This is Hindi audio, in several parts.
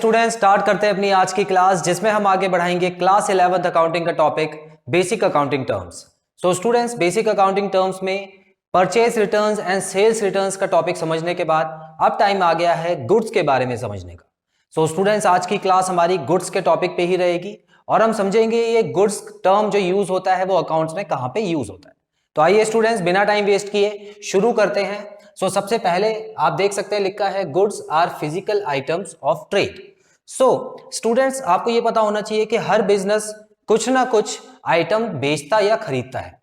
स्टूडेंट, स्टार्ट करते हैं अपनी आज की क्लास जिसमें हम आगे बढ़ाएंगे क्लास 11th अकाउंटिंग का topic basic accounting terms. So students, basic accounting terms में purchase returns and sales returns का टॉपिक समझने के बाद अब टाइम आ गया है गुड्स के बारे में समझने का। सो स्टूडेंट्स, आज की क्लास हमारी गुड्स के टॉपिक पे ही रहेगी और हम समझेंगे ये गुड्स टर्म जो यूज होता है वो अकाउंट्स में कहां पे यूज होता है। तो आइए स्टूडेंट्स, बिना टाइम वेस्ट किए शुरू करते हैं। सबसे पहले आप देख सकते हैं लिखा है goods are physical items of trade. Students, आपको ये पता होना चाहिए कि हर बिजनेस कुछ ना कुछ आइटम बेचता या खरीदता है।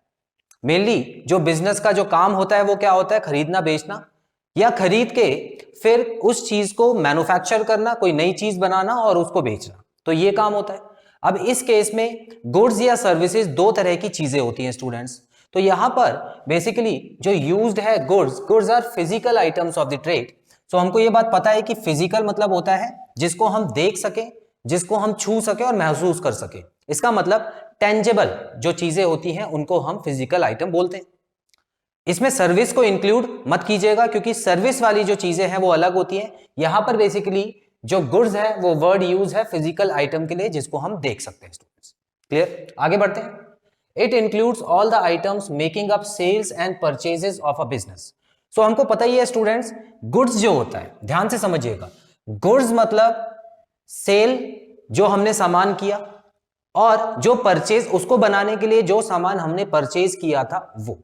मेनली जो बिजनेस का जो काम होता है वो क्या होता है? खरीदना बेचना, या खरीद के फिर उस चीज को मैन्युफैक्चर करना, कोई नई चीज बनाना और उसको बेचना, तो ये काम होता है। अब इस केस में गुड्स या सर्विसेज दो तरह की चीजें होती हैं स्टूडेंट्स। तो यहां पर बेसिकली जो यूज्ड है goods are physical items of the trade. So हमको ये बात पता है कि फिजिकल मतलब होता है जिसको हम देख सके, जिसको हम छू सके और महसूस कर सके। इसका मतलब टेंजेबल जो चीजें होती हैं उनको हम फिजिकल आइटम बोलते हैं। इसमें सर्विस को इंक्लूड मत कीजिएगा क्योंकि सर्विस वाली जो चीजें हैं वो अलग होती हैं। यहां पर बेसिकली जो गुड्स है वो वर्ड यूज है फिजिकल आइटम के लिए जिसको हम देख सकते हैं स्टूडेंट्स। क्लियर? आगे बढ़ते हैं। It includes all the items making up sales and purchases of a business. So हमको पता ही है स्टूडेंट्स, गुड्स जो होता है, ध्यान से समझिएगा, गुड्स मतलब सेल जो हमने सामान किया, और जो परचेज उसको बनाने के लिए जो सामान हमने परचेज किया था वो।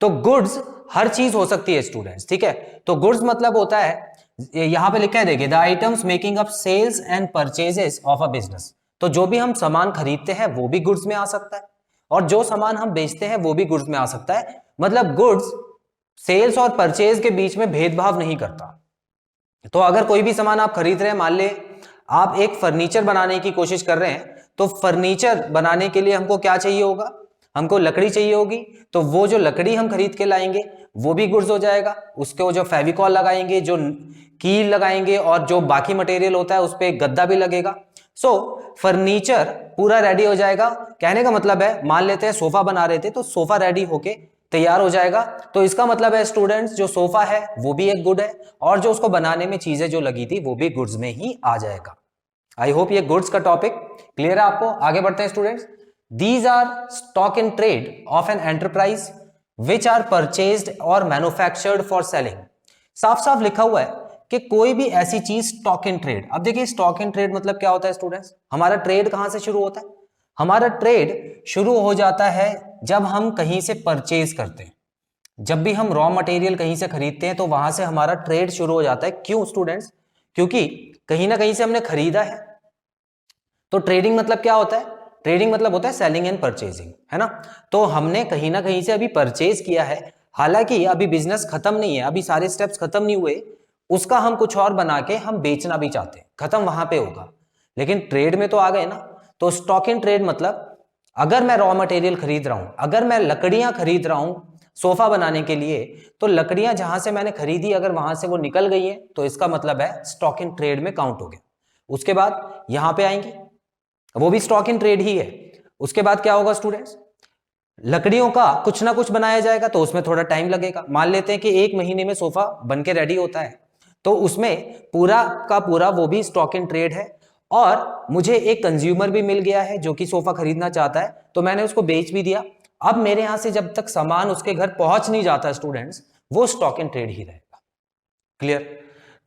तो गुड्स हर चीज हो सकती है स्टूडेंट्स, ठीक है। तो गुड्स मतलब होता है, यहां पे लिखा है देखिए, the items making up sales and purchases of a business. तो जो भी हम सामान खरीदते हैं वो भी गुड्स में आ सकता है, और जो सामान हम बेचते हैं वो भी गुड्स में आ सकता है। मतलब गुड्स सेल्स और परचेज के बीच में भेदभाव नहीं करता। तो अगर कोई भी सामान आप खरीद रहे हैं, मान ले आप एक फर्नीचर बनाने की कोशिश कर रहे हैं, तो फर्नीचर बनाने के लिए हमको क्या चाहिए होगा? हमको लकड़ी चाहिए होगी। तो वो जो लकड़ी हम खरीद के लाएंगे वो भी गुड्स हो जाएगा। उसके जो फेविकॉल लगाएंगे, जो कील लगाएंगे और जो बाकी मटेरियल होता है उस पर गद्दा भी लगेगा। फर्नीचर पूरा रेडी हो जाएगा। कहने का मतलब है, मान लेते हैं सोफा बना रहे थे तो सोफा रेडी होके तैयार हो जाएगा। तो इसका मतलब है स्टूडेंट्स, जो सोफा है वो भी एक गुड है, और जो उसको बनाने में चीजें जो लगी थी वो भी गुड्स में ही आ जाएगा। आई होप ये गुड्स का टॉपिक क्लियर है आपको। आगे बढ़ते हैं students. These are stock in trade of an enterprise which are purchased और मैन्युफैक्चर्ड फॉर सेलिंग। साफ साफ लिखा हुआ है कि कोई भी ऐसी चीज स्टॉक इन ट्रेड। अब देखिए, स्टॉक इन ट्रेड मतलब क्या होता है स्टूडेंट्स? हमारा ट्रेड कहां से शुरू होता है? हमारा ट्रेड शुरू हो जाता है जब हम कहीं से परचेज करते हैं। जब भी हम रॉ मटेरियल कहीं से खरीदते हैं तो वहां से हमारा ट्रेड शुरू हो जाता है। क्यों स्टूडेंट्स? क्योंकि कहीं ना कहीं से हमने खरीदा है। तो ट्रेडिंग मतलब क्या होता है? ट्रेडिंग मतलब होता है सेलिंग एंड परचेजिंग, है ना। तो हमने कहीं ना कहीं से अभी परचेज किया है, हालांकि अभी बिजनेस खत्म नहीं है, अभी सारे स्टेप्स खत्म नहीं हुए, उसका हम कुछ और बना के हम बेचना भी चाहते हैं, खत्म वहां पे होगा, लेकिन ट्रेड में तो आ गए ना। तो स्टॉक इन ट्रेड मतलब अगर मैं रॉ मटेरियल खरीद रहा हूं, अगर मैं लकड़ियां खरीद रहा हूं सोफा बनाने के लिए, तो लकड़ियां जहां से मैंने खरीदी अगर वहां से वो निकल गई है तो इसका मतलब है स्टॉक इन ट्रेड में काउंट हो गया। उसके बाद यहां पे आएंगे, वो भी स्टॉक इन ट्रेड ही है। उसके बाद क्या होगा स्टूडेंट्स? लकड़ियों का कुछ ना कुछ बनाया जाएगा तो उसमें थोड़ा टाइम लगेगा। मान लेते हैं कि 1 महीने में सोफा बन के रेडी होता है, तो उसमें पूरा का पूरा वो भी स्टॉक इन ट्रेड है। और मुझे एक कंज्यूमर भी मिल गया है जो कि सोफा खरीदना चाहता है, तो मैंने उसको बेच भी दिया। अब मेरे यहां से जब तक सामान उसके घर पहुंच नहीं जाता स्टूडेंट्स, वो स्टॉक इन ट्रेड ही रहेगा। क्लियर?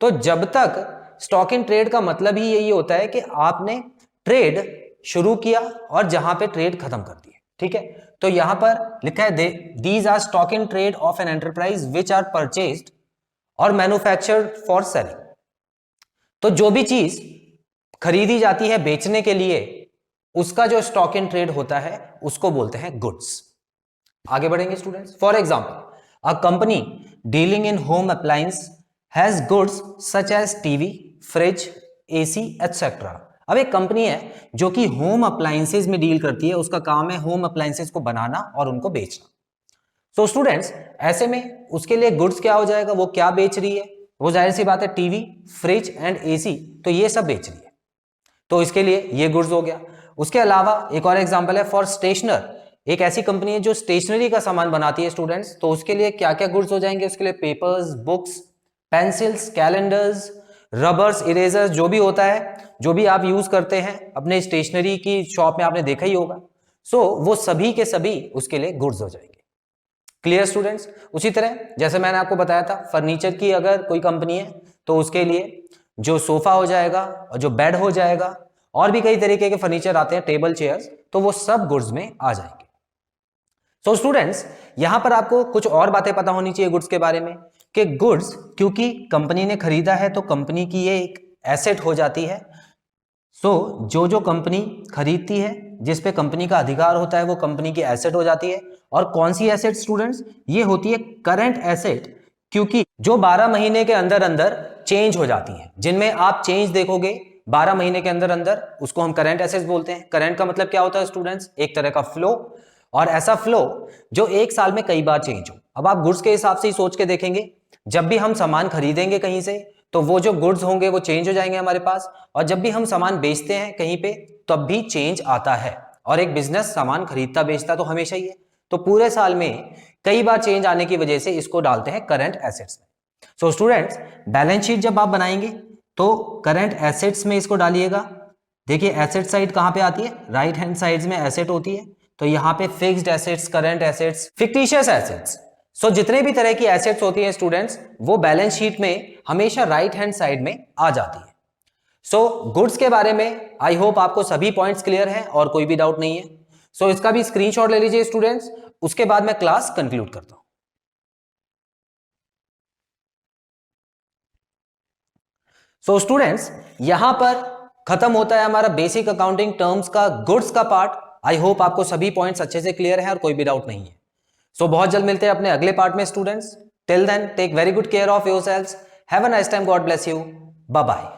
तो जब तक स्टॉक इन ट्रेड का मतलब ही यही होता है कि आपने ट्रेड शुरू किया और जहां पे ट्रेड खत्म कर दिया, ठीक है। तो यहां पर लिखा है these are stock in trade of an enterprise which are purchased और मैन्युफैक्चर्ड फॉर सेलिंग। तो जो भी चीज खरीदी जाती है बेचने के लिए, उसका जो स्टॉक इन ट्रेड होता है उसको बोलते हैं गुड्स। आगे बढ़ेंगे students. For example, a company dealing in home appliance has goods such as TV, fridge, AC etcetera. अब एक कंपनी है जो कि होम अप्लायंसेज में डील करती है, उसका काम है होम अप्लायंसेज को बनाना और उनको बेचना। तो स्टूडेंट्स, ऐसे में उसके लिए गुड्स क्या हो जाएगा? वो क्या बेच रही है? वो जाहिर सी बात है टीवी, फ्रिज एंड एसी, तो ये सब बेच रही है, तो इसके लिए ये गुड्स हो गया। उसके अलावा एक और एग्जांपल है फॉर स्टेशनर। एक ऐसी कंपनी है जो स्टेशनरी का सामान बनाती है स्टूडेंट्स, तो उसके लिए क्या क्या गुड्स हो जाएंगे? उसके लिए papers, books, pencils, calendars, rubbers, erasers, जो भी होता है, जो भी आप यूज करते हैं अपने स्टेशनरी की शॉप में आपने देखा ही होगा। सो वो सभी के सभी उसके लिए गुड्स हो जाएंगे। Clear students? उसी तरह जैसे मैंने आपको बताया था, फर्नीचर की अगर कोई कंपनी है तो उसके लिए जो सोफा हो जाएगा और जो बेड हो जाएगा और भी कई तरीके के फर्नीचर आते हैं, टेबल, चेयर्स, तो वो सब गुड्स में आ जाएंगे। सो स्टूडेंट्स, यहां पर आपको कुछ और बातें पता होनी चाहिए गुड्स के बारे में, कि गुड्स क्योंकि कंपनी ने खरीदा है तो कंपनी की ये एक एसेट हो जाती है। जो कंपनी खरीदती है, जिस पे कंपनी का अधिकार होता है, वो कंपनी की एसेट हो जाती है। और कौन सी एसेट स्टूडेंट्स? ये होती है करंट एसेट, क्योंकि जो 12 महीने के अंदर अंदर चेंज हो जाती है, जिनमें आप चेंज देखोगे 12 महीने के अंदर अंदर, उसको हम करंट एसेट्स बोलते हैं। करंट का मतलब क्या होता है स्टूडेंट्स? एक तरह का फ्लो, और ऐसा फ्लो जो एक साल में कई बार चेंज हो। अब आप गुड्स के हिसाब से ही सोच के देखेंगे, जब भी हम सामान खरीदेंगे कहीं से तो वो जो गुड्स होंगे वो चेंज हो जाएंगे हमारे पास, और जब भी हम सामान बेचते हैं कहीं पे तब भी चेंज आता है। और एक बिजनेस सामान खरीदता बेचता तो हमेशा ही है, तो पूरे साल में कई बार चेंज आने की वजह से इसको डालते हैं करंट एसेट्स में। सो स्टूडेंट्स, बैलेंस शीट जब आप बनाएंगे तो करंट एसेट्स में इसको डालिएगा। देखिए एसेट साइड कहां पे आती है? राइट हैंड साइड में एसेट होती है, तो यहां पे fixed assets, current assets, fictitious assets. So जितने भी तरह की एसेट्स होती हैं स्टूडेंट्स, वो बैलेंस शीट में हमेशा राइट हैंड साइड में आ जाती है। सो गुड्स के बारे में आई होप आपको सभी पॉइंट्स क्लियर हैं और कोई भी डाउट नहीं है। सो इसका भी स्क्रीनशॉट ले लीजिए स्टूडेंट्स, उसके बाद मैं क्लास कंक्लूड करता हूं। सो स्टूडेंट्स, यहां पर खत्म होता है हमारा बेसिक अकाउंटिंग टर्म्स का गुड्स का पार्ट। आई होप आपको सभी पॉइंट्स अच्छे से क्लियर है और कोई भी डाउट नहीं है। सो बहुत जल्द मिलते हैं अपने अगले पार्ट में students. Till then take very good care of yourselves. Have a nice time. God bless you. Bye bye.